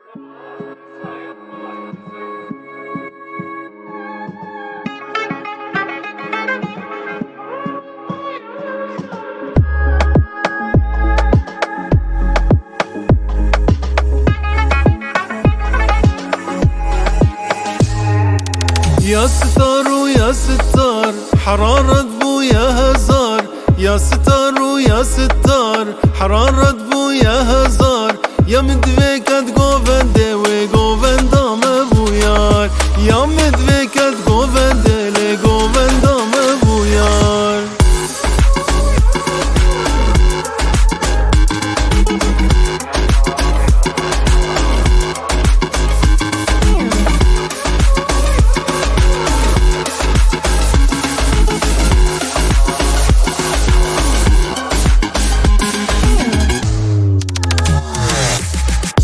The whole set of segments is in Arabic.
يا ستار ويا ستار حرارة بويا هزار، يا ستار ويا ستار حرارة بويا هزار، يا مدويكت گوونده و گووندام بویار، يا مدويكت گوونده ل گووندام بویار.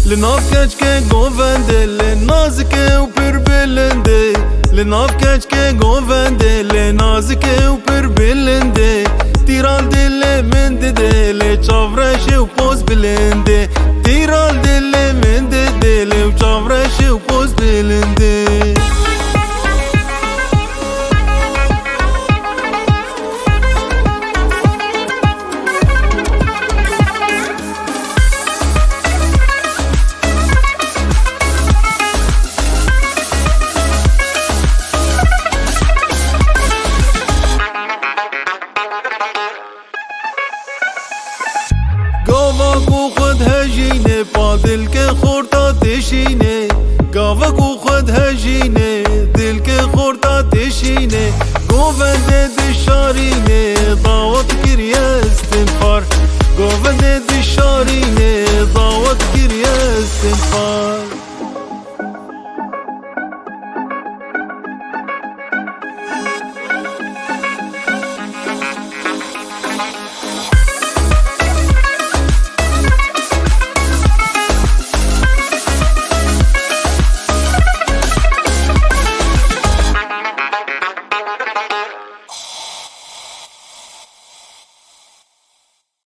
لناف كچكه گوونده لنازكه و پر بلنده، لناف كچكه گوونده لنازكه و پر بلنده، تیرال دل من ده لچاورش و پوز بلنده، تیرال دل من ده لچاورش و پوز بلنده. گاوا کو خود هجینه پا دل که خورتا تشینه، گاوا کو خود هجینه دل که خورتا تشینه، گوونده دشارینه دعوت کریه استنفار، گوونده دشارینه دعوت کریه استنفار.